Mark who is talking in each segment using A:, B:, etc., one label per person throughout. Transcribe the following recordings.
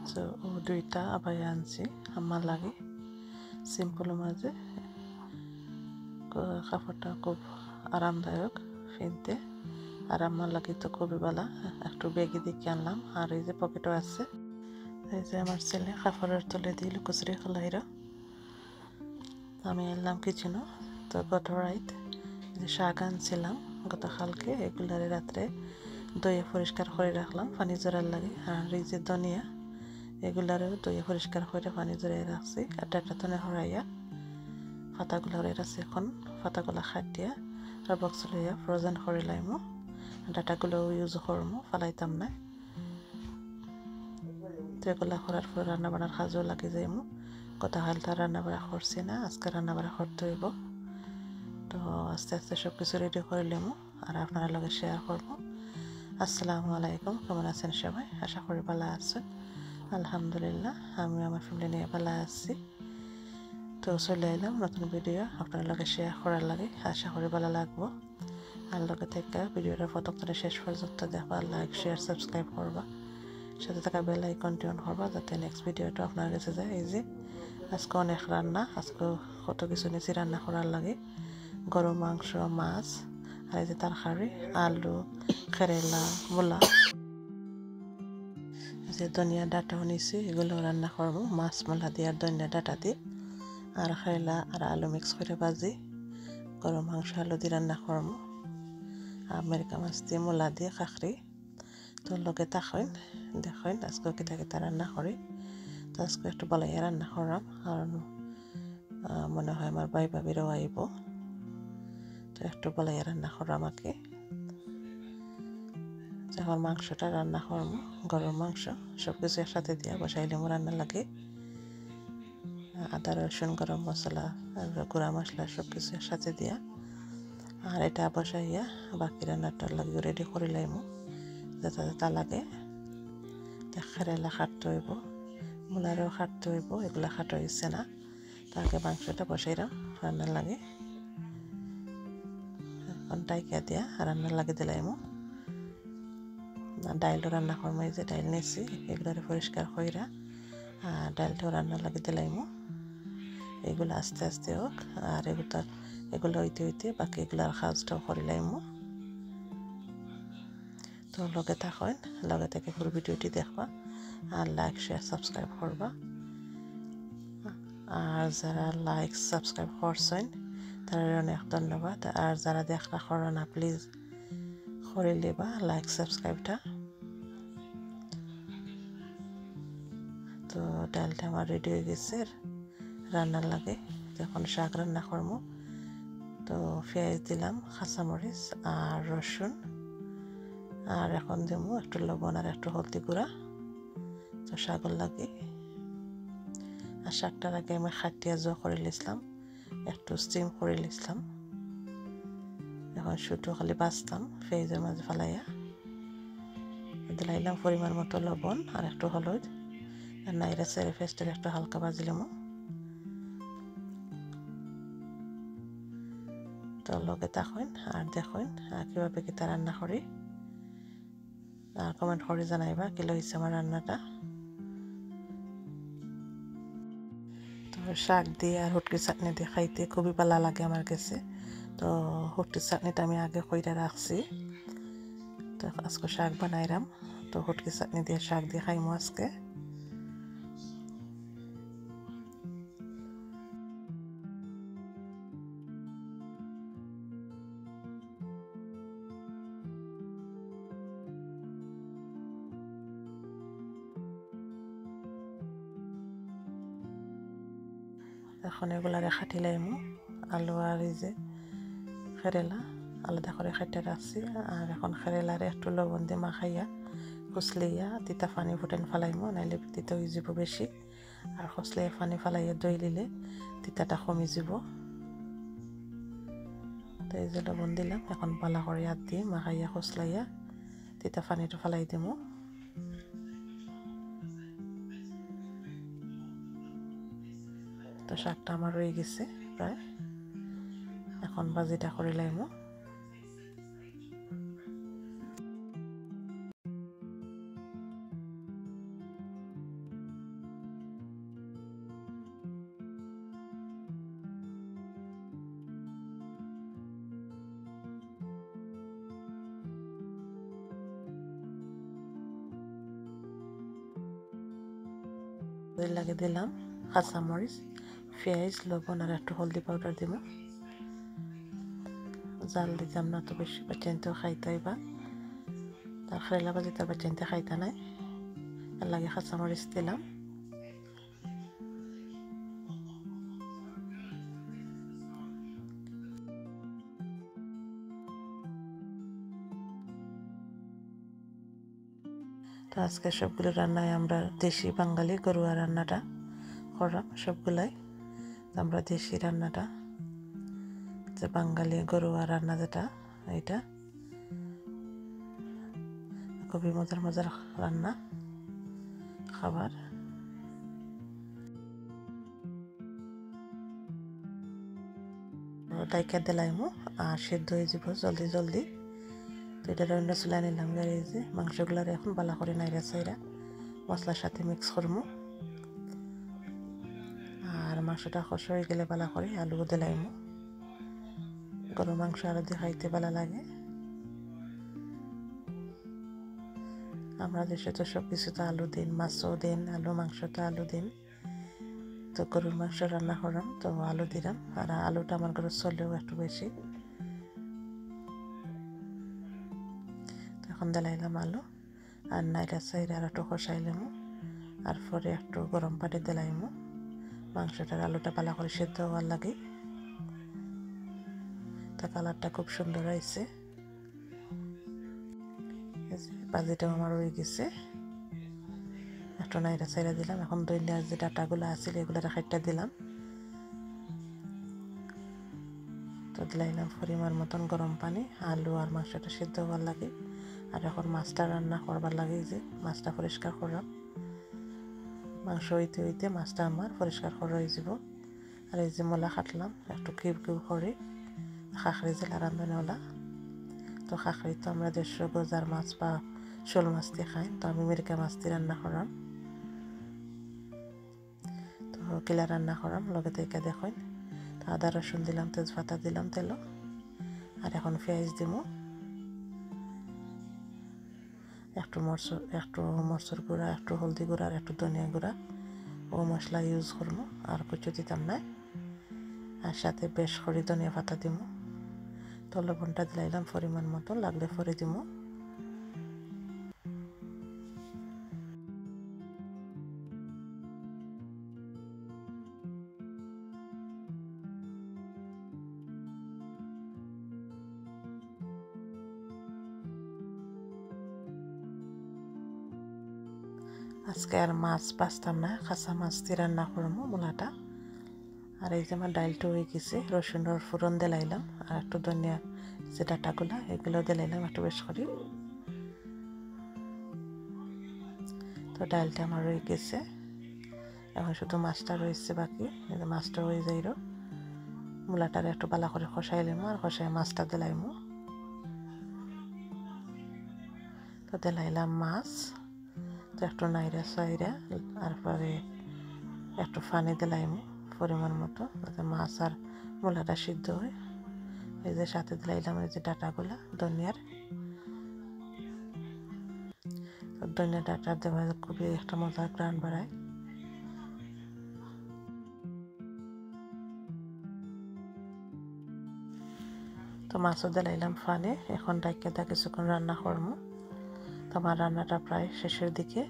A: So ও দুইটা abaya আনছি আমার লাগে সিম্পল মাঝে কাপড়টা খুব আরামদায়ক ফিনতে আর আমার লাগে তো খুবই ভালো একটু বেগি দিকে আনলাম আর এই যে পকেটও আছে এই যে আমার ছেলে কাপড়ের তলে দিয়ে লুকোচুরি খেলাইরা আমি এলাম কিচেনও তো গত রাত যে শাক আনছিলাম গতকালকে এগুলারে রাত্রে দইয়ে পরিষ্কার করে রাখলাম পানি জোড়ার লাগে আর এই যে ধনিয়া এগুলারেও দইয়ে পরিষ্কার করে পানি জড়িয়ে রাখছি আর ডাটা তনে হরাইয়া পাতাগুলো হরাই রাখছি এখন পাতাগুলো খাটিয়া আর বক্স লইয়া ফ্রোজেন করে লাইমো ডাটাগুলো ইউজ করমো ফালাইতাম না তো এগুলো করার পর রান্না বান্নার কাজও লাগে যাইমো গতকালটা রান্না বাড়া করছি না আজকে রান্না বাড়া করতে হইব তো আস্তে আস্তে সব কিছু রেডি করে নেবো আর আপনারা লগে শেয়ার করবো আসসালামু আলাইকুম কেমন আছেন সবাই আশা করি ভালো আছেন আলহামদুলিল্লাহ আমি আমার ফ্যামিলি নিয়ে ভালো আছি তো চলে এলাম নতুন ভিডিও আপনার লগে শেয়ার করার লাগে আশা করি ভালো লাগবো আর লগে থেকে ভিডিওটা প্রথমে শেষ পর্যন্ত দেখবা লাইক শেয়ার সাবস্ক্রাইব করবা সাথে থাকা বেল আইকনটি অন করবা যাতে নেক্সট ভিডিওটা আপনার কাছে যায় এই যে আজকে অনেক রান্না আজকে কত কিছু নিচে রান্না করার লাগে গরু মাংস মাছ আর এই যে তরকারি আলু কেরেলা মূলা যে ধনিয়া ডাটাও নিছি এগুলো রান্না করবো মাছ মূলা দিয়ে আর ধনিয়া ডাটা দিয়ে আর কেরেলা আর আলু মিক্স করে ভাজি গরু মাংস আলু দিয়ে রান্না করবো আমেরিকা মাছ দিয়ে মূলা দিয়ে কাঁকড়ি তো লগে তাকেন দেখেন আজকে কেটা কেটা রান্না করি তো আজকে একটু বলাইয়া রান্না করাম কারণ মনে হয় আমার ভাই ভাবিরও আইব তো একটু বলাইয়া রান্না করাম আমাকে যখন মাংসটা রান্না করবো গরুর মাংস সব কিছু একসাথে দিয়া বসাইলে রান্না লাগে আদা রসুন গরম মশলা আর গুঁড়া মশলা সব কিছু একসাথে দিয়া আর এটা বসাইয়া বাকি রান্নাটার লাগে রেডি করে লাইমু যেটা যেটা লাগে কেরেলা কাটতে হইব মূলারও কাটতে হইব এগুলা কাটা হয়েছে না তাকে মাংসটা বসাইলাম রান্নার লাগে এখন ডাইকা দিয়া রান্নার লাগে দিলাইমু ডাইলও রান্না করবো এই যে ডাইল নিয়েছি এগুলোরে পরিষ্কার কইরা আর ডাইলটাও রান্না লাগে দিলাইমু এগুলো আস্তে আস্তে হোক আর এগুলো হইতে হইতে বাকি এগুলার কাজটাও করিলাইমু তো লগে থাকেন লগে থেকে পুরো ভিডিওটি দেখবা আর লাইক শেয়ার সাবস্ক্রাইব করবা আর যারা লাইক সাবস্ক্রাইব করছেন তাদের অনেক ধন্যবাদ আর যারা দেখা করো না প্লিজ করে লেবা লাইক সাবস্ক্রাইবটা তো ডালটা আমার রেডি হয়ে গেছে রান্নার লাগে যখন শাক রান্না করবো তো পেঁয়াজ দিলাম কাঁচামরিচ আর রসুন আর এখন দেবো একটু লবণ আর একটু হলদি গুঁড়া তো শাকর লাগে আর শাকটার আগে আমি খাটিয়া জো করে লিখলাম একটু স্টিম করে লিখলাম এখন শুধু খালি বাঁচতাম পেঁয়াজের মাঝে ফেলাইয়া দিলাইলাম পরিমাণ মতো লবণ আর একটু হলুদ আর নাইরা সেরে ফেস্টের একটু হালকা ভাজলাম তো লগে থাকেন আর দেখেন আর কীভাবে কিতা রান্না করি আর কমেন্ট করে জানাইবা কি হয়েছে আমার রান্নাটা তো শাক দিয়ে আর হুটকি চাটনি দিয়ে খাইতে খুবই ভালো লাগে আমার কাছে তো হুটকি চাটনিটা আমি আগে কইরা রাখছি তো আজকে শাক বানাইলাম তো হুটকি চাটনি দিয়ে শাক দিয়ে খাইমো আজকে এখন এগুলারে খাটি লাইমু আলু আর এই যে কেরেলা আলাদা করে খাইতে রাখছি আর এখন কেরেলারে একটু লবণ দিয়ে মাখাইয়া কুচলিয়া তিতা পানি ফুটেন ফেলাইমু নাইলে তিতা হয়ে যাব বেশি আর খসলিয়া পানি ফেলাইয়া দই লিলে তিতাটা কমে যাব তো এই যে লবণ দিলাম এখন পালা করে হাত দিয়ে মাখাইয়া খসলাইয়া তিতা পানিটা ফেলাই দিমু তো শাকটা আমার রয়ে গেছে প্রায় এখন ভাজিটা করে লাইমু লাগে দিলাম কাঁচামরিচ, পেঁয়াজ, লবণ আর একটু হলদি পাউডার দিব। জাল দিতাম না তো বেশি, বাচ্চাইনতেও খাইতাইবা। তার খেলা বাজি তার বাচ্চাইনতে খাইতা নাই, এর লাগে কাঁচামরিচ দিলাম। তো আজকে সবগুলো রান্নায় আমরা দেশি বাঙালি গরুয়া রান্নাটা করলাম সবগুলাই। আমরা দেশি রান্নাটা, যে বাঙালি গরুয়া রান্না যেটা, এটা খুবই মজার মজার রান্না খাবার। ডাইকা দিলাইমু আর সেদ্ধ হয়ে যাব জলদি জলদি। তো এটা অন্য চুলা নিলাম গাড়ি, যে মাংসগুলার এখন বালা করে নাইরা চাইরা মশলার সাথে মিক্স করবো। আর মাংসটা কষা হয়ে গেলে বালা করে আলু দিলাইমু। গরুর মাংস আলু দিয়ে খাইতে ভালো লাগে। আমরা দেশে তো সব কিছুতে আলু দিন, মাছও দিন, আলু মাংসতে আলু দিন। তো গরুর মাংস রান্না করলাম তো আলু দিলাম, আর আলুটা আমার ঘরে চলেও একটু বেশি। তখন দিলাইলাম আলু আর নাইরা চাইরা আর একটু কষাইলাম, আর পরে একটু গরম পানি দিলাইমু। মাংসটার আলুটা পালা করে সেদ্ধ হওয়ার লাগে। তা কালারটা খুব সুন্দর হয়েছে। ভাজিটাও আমার হয়ে গেছে, একটু নাইরা চাইরা দিলাম। এখন দইলা যে ডাটাগুলো আছিল এগুলো খাইটা দিলাম। তো দিলাইলাম পরিমাণ মতন গরম পানি, আলু আর মাংসটা সিদ্ধ হওয়ার লাগে। আর এখন মাছটা রান্না করবার লাগে, যে মাছটা পরিষ্কার করলাম। মাংস হইতে হইতে মাছটা আমার পরিষ্কার করা হয়ে যাব। আর এই যে মলা কাটলাম একটু কিউব কিউব করে, খাখরি জেলা রান্ধনেওয়ালা। তো খাখরি তো আমরা দেড়শো গজার মাছ বা শোল মাছ দিয়ে খাই, তো আমি মিরকা মাছ দিয়ে রান্না করলাম। তো কিলা রান্না করলাম লগে থেকে দেখুন। তো আদা রসুন দিলাম, তেজপাতা দিলাম তেল। আর এখন পেঁয়াজ দিব, একটু মরচর গুঁড়া, একটু হলদি গুঁড়া আর একটু ধনিয়া গুঁড়া ও মশলা ইউজ করবো। আর কিছু দিতাম না। আর সাথে বেশ করে ধনিয়া পাতা দিব। তো লবণটা দিলাইলাম পরিমাণ মতো, লাগলে পরে দিব। আজকে আর মাছ বাঁচতাম না, কাঁচা মাছ দিয়ে রান্না করবো মূলাটা। আর এই যে আমার ডাইলটা হয়ে গেছে, রসুনের ফোড়ন দিলাইলাম আর একটু ধনিয়া যে ডাটাগুলা এগুলো দিলাইলাম একটু বেশ করে। তো ডালটা আমার হয়ে গেছে, এখন শুধু মাছটা রয়েছে বাকি। মাছটা হয়ে যাইল, মূলাটার একটু বালা করে কষাইলাম আর কষাই মাছটা দিলাইমু। তো দিলাইলাম মাছ, তো একটু নাইরা সাইরা আর পরে একটু পানি দিলাইমু পরিমাণ মতো, যাতে মাছ আর মূলাটা সিদ্ধ হয়। এই যে সাথে দিলাইলাম এই যে ডাটাগুলা ধনিয়ার। তো ধনিয়া ডাটা দেওয়া খুবই একটা মজার গ্রান বাড়ায়। তো মাছও দিলাইলাম পানি, এখন ডাইকে দা কিছুক্ষণ রান্না করবো। তো আমার রান্নাটা প্রায় শেষের দিকে।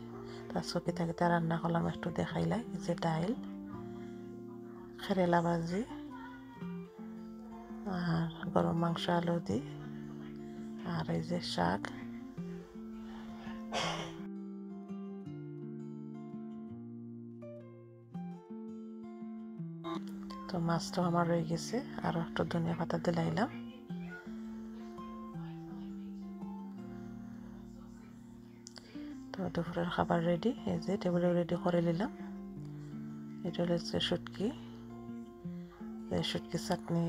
A: তো আজকে থাকে রান্না করলাম একটু দেখাইলাই, যে ডাইল, খেরেলা ভাজি আর গরম মাংস আলু দি, আর এই যে শাক। তো মাছটা আমার রয়ে গেছে, আর একটু ধনিয়া পাতা দিলাইলাম। তো দুপুরের খাবার রেডি, এই যে টেবিলে রেডি করে নিলাম। এটা হচ্ছে শুটকি, শুটকি চাটনি,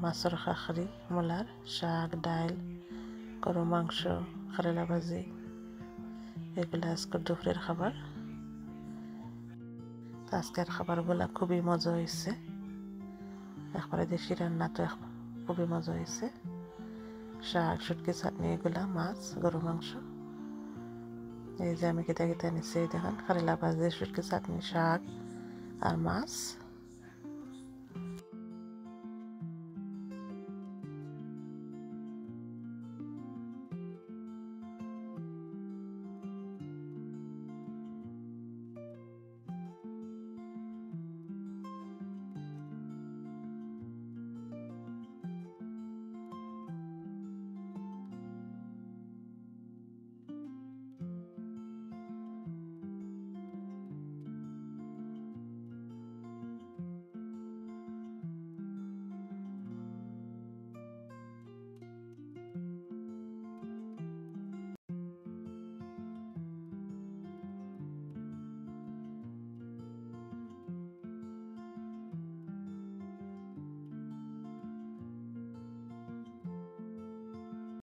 A: মাছের খাখরি, মূলার শাক, ডাইল, গরম মাংস, খেরেলা ভাজি, এগুলো আজকের দুপুরের খাবার। আজকের খাবারগুলো খুবই মজা হয়েছে, একবারে দেশি রান্না, তো খুবই মজা হয়েছে। শাক, শুটকি চাটনি, এগুলা মাছ, গরু মাংস। এই যে আমি কেটে কেটে নিচ্ছি, দেখেন কারেলা ভাজি, শুটকি চাটনি, শাক আর মাছ।